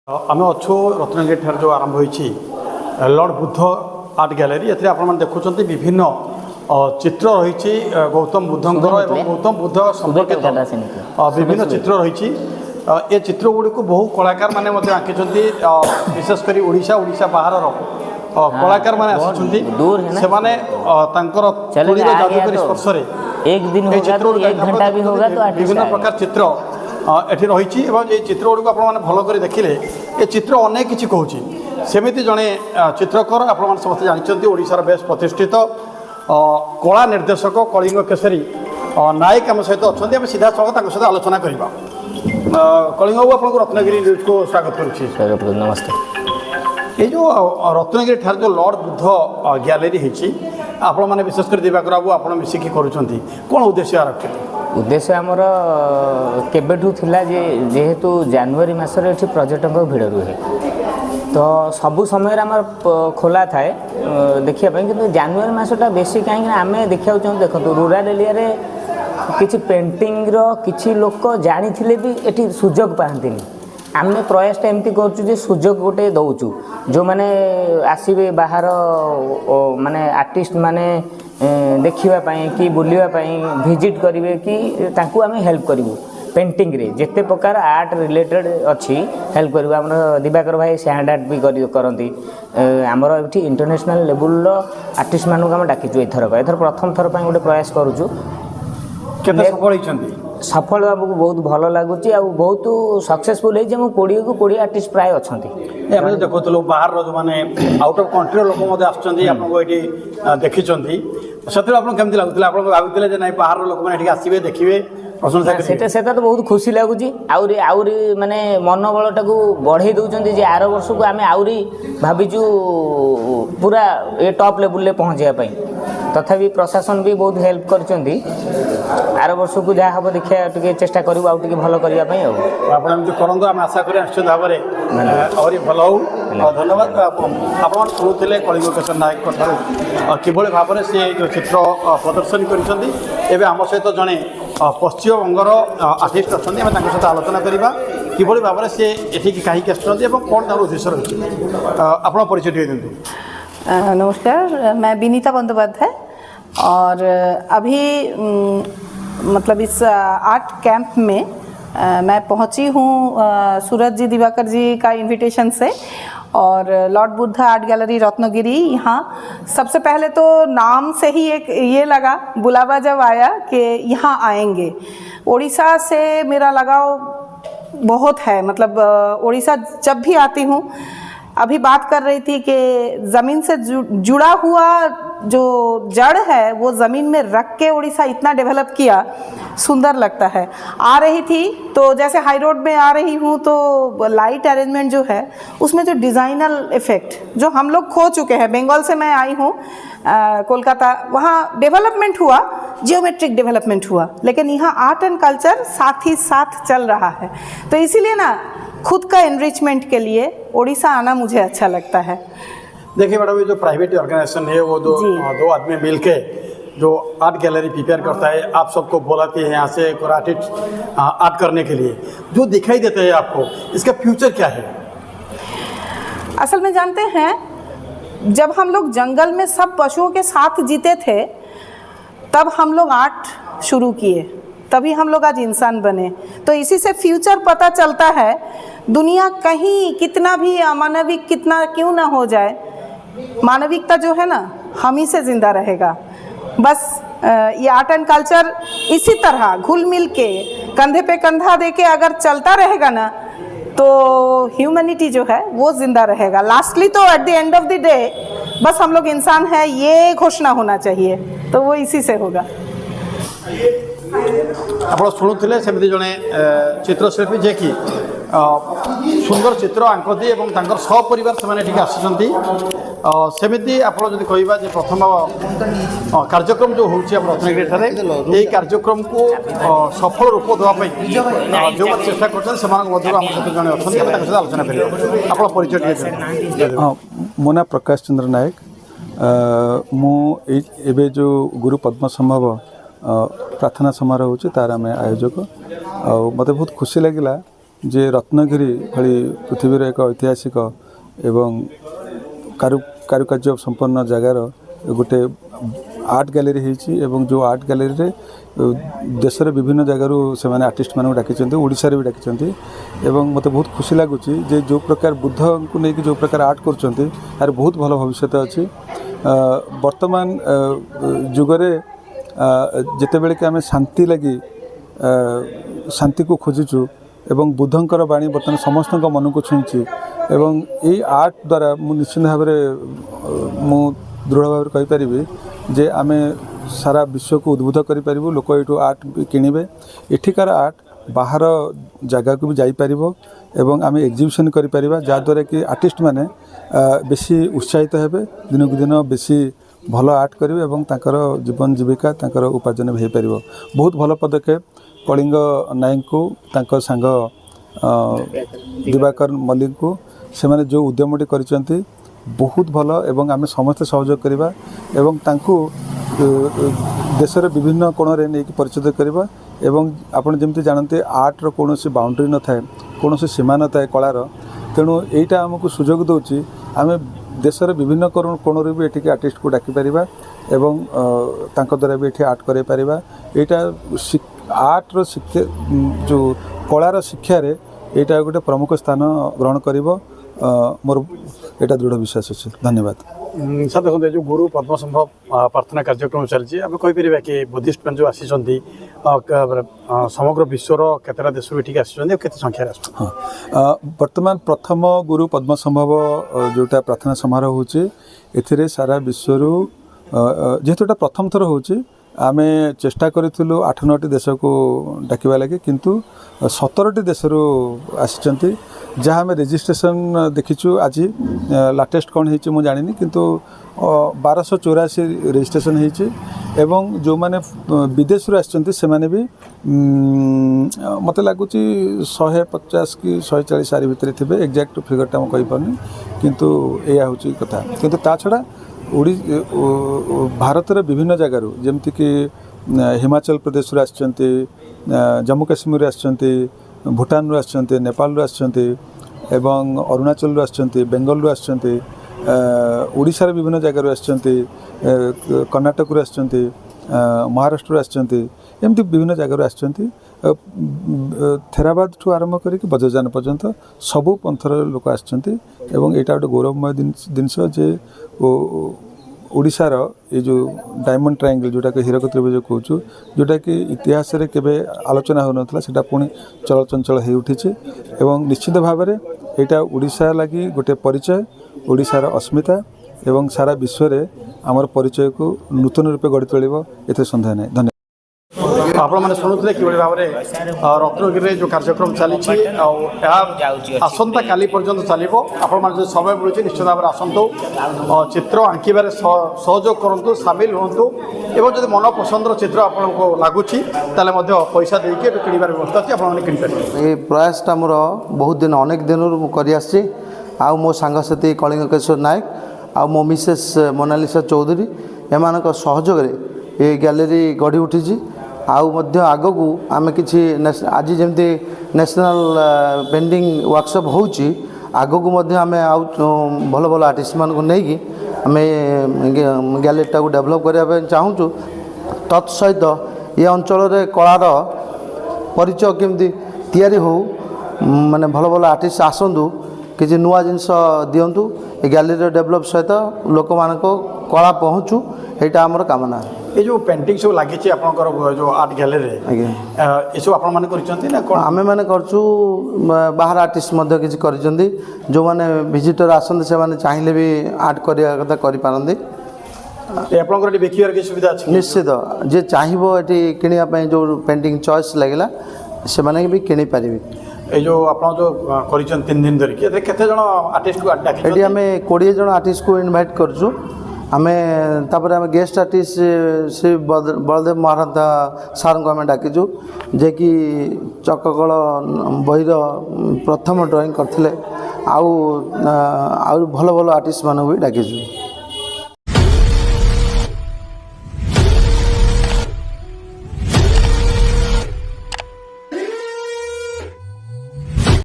आम अच्छु रत्नगिरी ठार जो आरंभ होती लॉर्ड बुद्ध आर्ट गैलरी ये आप देखुं विभिन्न चित्र रही गौतम बुद्धंकर और गौतम बुद्ध संपर्कित विभिन्न चित्र रही ये चित्र गुड़ी को बहु कलाकार मैंने आंकी विशेषकर ओडिशा बाहर कलाकार मैंने जादूकरी स्पर्श विभिन्न प्रकार चित्र एठी रही ये चित्र गुड़ी को आप भल कर देखिले ये चित्र अनेक किसी कहूँ सेमती जड़े चित्रकर आप समस्त जानते ओडिशार बेस प्रतिष्ठित कला निर्देशक कलिंग केसरी नायक आम सहित अच्छा सीधा सड़क सहित आलोचना करवा कलिंग बाबू आपको रत्नगिरी न्यूज को स्वागत करुच्ची। नमस्ते। ये जो रत्नगिरी ठार जो लॉर्ड बुद्ध गैलरी होती आपण मैंने विशेषकर दिवाकर बाबू आप मिसिकी करुँच कौन उद्देश्य रखते? उद्देश्य आमर केबेठू थिला जेहेतु जनवरी मसरे पर्यटक भिड़ रुहे तो सबु समय आम खोला थाए देखिए कि जनवरी मसटा बेसी कहीं आम देखा चाहूँ देखो रूराल एरिया रे किसी पेंटिंग किसी लोक जानी भी ये सुजोग पाती आम प्रयास एमती कर सुजोग गोटे दौचु जो मैंने आसवे बाहर माने आर्टिस्ट माने देखापी कि बुलवाई भिजिट करेंगे कि तांकू आम हेल्प करूँ पेंटिंग रे जिते प्रकार आर्ट रिलेटेड अच्छी हेल्प करवा आम दिवाकर भाई सैंड आर्ट भी करती आमर ये इंटरनेशनल लेवल आर्टिस्ट मानक आम डाकिचु एथर प्रथम थर पर गोटे प्रयास करुचु सफल बाबू को बहुत भल लगुच बहुत सक्सेसफुल हो 20 को 20 आर्टिस्ट प्राय अच्छा देखो बाहर जो मैंने आउट ऑफ कंट्री लोक आपको ये देखी से केमती लगुला आप भाई ना बाहर लोक मैंने आसवे देखिए सेटा तो बहुत खुशी लगुच आउरी माने मनोबल टाक बढ़े दौरान जे आर वर्ष को आम आउरी भाविचु पूरा ये टॉप लेवल पहुँचापी तथापि प्रशासन भी बहुत हेल्प कर आर वर्ष को जहाँ हम देखिए टे चेष्टा करूँ आउ भल करने करूँ आम आशा करें निश्चित भाव में भल हो धन्यवाद आप शुणुले कलिंग केसरी नायक किभली भाव में सी जो चित्र प्रदर्शन कर आम सहित जड़े पश्चिम बंगर आर्टिस्ट अच्छा सहित आलोचना करवा किभली भाव में सी ये कहीं आसुँच कौन तार उद्देश्य रही आप परिचय दिखाई। नमस्कार, मैं विनीता बंदोपाध्याय और अभी मतलब इस आर्ट कैंप में मैं पहुंची हूं सूरज जी दिवाकर जी का इनविटेशन से और Lord Buddha art gallery Ratnagiri. यहाँ सबसे पहले तो नाम से ही एक ये लगा बुलावा जब आया कि यहाँ आएंगे। उड़ीसा से मेरा लगाव बहुत है, मतलब उड़ीसा जब भी आती हूँ अभी बात कर रही थी कि ज़मीन से जुड़ा हुआ जो जड़ है वो ज़मीन में रख के उड़ीसा इतना डेवलप किया, सुंदर लगता है। आ रही थी तो जैसे हाई रोड में आ रही हूँ तो लाइट अरेंजमेंट जो है उसमें जो डिज़ाइनल इफ़ेक्ट जो हम लोग खो चुके हैं, बंगाल से मैं आई हूँ कोलकाता, वहाँ डेवलपमेंट हुआ, जियोमेट्रिक डेवलपमेंट हुआ, लेकिन यहाँ आर्ट एंड कल्चर साथ ही साथ चल रहा है। तो इसीलिए ना खुद का एनरिचमेंट के लिए उड़ीसा आना मुझे अच्छा लगता है। देखिए मैडम, ये जो प्राइवेट ऑर्गेनाइजेशन है वो दो आदमी मिल के जो आर्ट गैलरी प्रिपेयर करता है, आप सबको बुलाती है यहाँ से आर्टिस्ट आर्ट करने के लिए, जो दिखाई देता है आपको, इसका फ्यूचर क्या है? असल में जानते हैं, जब हम लोग जंगल में सब पशुओं के साथ जीते थे तब हम लोग आर्ट शुरू किए, तभी हम लोग आज इंसान बने। तो इसी से फ्यूचर पता चलता है। दुनिया कहीं कितना भी अमानविक कितना क्यों ना हो जाए, मानविकता जो है ना हम ही से ज़िंदा रहेगा। बस ये आर्ट एंड कल्चर इसी तरह घुल मिल के कंधे पे कंधा दे के अगर चलता रहेगा ना तो ह्यूमैनिटी जो है वो ज़िंदा रहेगा। लास्टली तो at the end of the day बस हम लोग इंसान हैं ये घोषणा होना चाहिए, तो वो इसी से होगा। आप शुणुले सेमती जड़े चित्रशिल्पी जे कि सुंदर चित्र आंकती और सपरिवार से आसमती आप कह प्रथम कार्यक्रम जो हो रत्नगिरी ठारे यही कार्यक्रम को सफल रूप देवाई जो चेष्टा कर जड़े अच्छा आलोचना करें आप परिचय। मो ना प्रकाश चंद्र नायक मुझे जो गुरु पद्म संभव प्रार्थना समारोह होची तार आम आयोजक मत बहुत खुशी लगिला जे रत्नगिरी भली पृथ्वीर एक ऐतिहासिक एवं कारुकार्य संपन्न जगार गोटे आर्ट गैलरी होती एवं जो आर्ट गैलरी रे देशर विभिन्न जगार से आर्टिस्ट मानक डाकी ओडिशा भी डाकी एवं मत बहुत खुशी लगुच जे जो प्रकार बुद्ध को लेकिन जो प्रकार आर्ट कर यार बहुत भल भविष्य अच्छी वर्तमान जुगरे जिते बड़े कि आम शांति लगी शांति को खोजुचु एवं बुद्धंकर बाणी बर्तमान समस्त मन को छुईची एवं यही आर्ट द्वारा मु निश्चित भाव मु दृढ़ भाव कहीपरि जे आम सारा विश्व को उद्बुद्ध करें लोक ये आर्ट भी किणवे एठिकार आर्ट बाहर जगह को भी जापर एवं आम एग्जिबिशन करें जहाँद्वारा कि आर्टिस्ट मैंने बेसी उत्साहित हेबे दिन को दिन बेसी भल आर्ट करेंगे एवं तांकर जीवन जीविका तांकर उपार्जन भी हो पार बहुत भल पदक्षेप कलिंग नायक को तांकर सांग दिवाकर मल्लिक को से माने जो उद्यमटी करिसेंती बहुत भल एवं आम समस्त सहयोग करवा एवं तांको देशर विभिन्न कोण रे नेकी परिचित करवा एवं आपण जेमती जानते आर्ट रो कोनोसी बाउंड्री न थाए कोनोसी सीमा न थाए कलार तेणु एटा हमको सुजोग दोची आम देशर विभिन्न कोण भी एटिके आर्टिस्ट को डाकी पारिबा एवं तांको द्वारा भी एठी आर्ट करे पारिबा एटा आर्ट रो शिक्षा जो कलार शिक्षा रे एटा गोटे प्रमुख स्थान ग्रहण करिवो मोर एटा दृढ़ विश्वास अच्छे धन्यवाद सर देखते जो गुरु पद्म संभव प्रार्थना कार्यक्रम चलती आम कहीपर कि बुद्धिस्ट मैंने जो आसी समग्र विश्वर केतटा देश ठीक आते संख्यार हाँ वर्तमान प्रथम गुरु पद्म संभव जोटा प्रार्थना समारोह होती सारा विश्वर जेहेतु प्रथम थर हो आम चेष्टा करूँ 8-9टी देश को डाकवा लगे किंतु 17टी देश आसी जहाँ आम रेजिस्ट्रेशन देखीचु आज लाटेस्ट कौन हो मुझे जानी किंतु 1284 रेजिस्ट्रेशन होती एवं जो माने विदेश आसने भी मत लगुच 150 कि 140 सारी भितर थे एक्जाक्ट फिगरटा मुझे कहीपनी किंतु यह हूँ कथा किंतु ता छड़ा भारतर विभिन्न जगार जमती कि हिमाचल प्रदेश आसचंती जम्मू काश्मीर आसचंती भूटान आसचंती नेपाल आसचंती एवं अरुणाचल आसचंती बेंगल आसचंती ओडिशार विभिन्न जगार आसचंती कर्नाटक आसचंती महाराष्ट्र आसचंती एमती विभिन्न जगार आसचंती थेराबाद ठू आरंभ करके बज्रजान पर्यंत सबू पंथर लोक आसचंती एवं एटा गोटे गौरवमय जिनस जे ओडिशार ये जो डायमंड ट्रायंगल जोटा कि हीरक त्रिभुज कहूँ जोटा कि इतिहास रे केबे आलोचना हो नथला सेटा पुणी चलचंचल हो उठी एवं निश्चित भाव में यहाँ ओडिशा लगी गोटे परिचय ओडिशार अस्मिता एवं सारा विश्व रे आमर परिचय को नूतन रूपे गढ़ी तोलिबो एते संदेह नहीं धन्यवाद आपण मैंने शुणुते कि भाव में रत्नगिरी जो कार्यक्रम चली आसंता काली पर्यंत चलो आपण मैंने जो समय मिलूँ निश्चित भाव में आसतु चित्र आंकबार सहयोग करूँ सामिल हूँ एवं जब मन पसंद चित्र आपको लगुच पैसा देके किणवार व्यवस्था अच्छी आप ये प्रयासटा मोर बहुत दिन अनेक दिन कर मो सांगसाथी कलिंग केशवर नायक आ मो मिसेस मोनालिसा चौधरी एम सहयोग ये गैलरी गढ़ी उठी आगू आम कि आज जमी नेशनल पेंटिंग वर्कशॉप होची आगू आम भल भल आर्टिस्ट मान को लेकिन आम गैलरीटा को डेभलप करने चाहूँ तत्सहित ये अंचल कलार परिचय केमती तैयारी हो माने भल भल आर्टिस्ट आसतु किसी नुआ जिनस दिंतु ये गैलरी डेभलप सहित लोक मान कला पहुँचू यहाँ आमर कामना ये जो पेंटिंग सब लगी आपंकर जो आर्ट गैलरी ये सब आपण मैंने ना कौन आमे मैंने करचु बाहर आर्टिस्ट मध्य किसी करिसेंती जो माने विजिटर आसंते से माने चाहिले भी आर्ट करिया कथा करि पारंती आपंकर देखिबार की सुविधा अच्छी निश्चित जे चाहिबो एटी किनिया पय जो पेंटिंग चॉइस लागला से माने भी किनि पारिबे ये जो आप जो कर 3 दिन धरिकी केते जण आर्टिस्ट को डाकी एटी आमे 20 जण आर्टिस्ट को इनवाइट करचु आमे तापर आमे गेस्ट आर्टिस्ट श्री बलदेव महारंता सार को आमे डाकीचु जे कि चककल बहिर प्रथम ड्राइंग करथिले आउ भल भल आर्टिस्ट मान भी डाकीचु।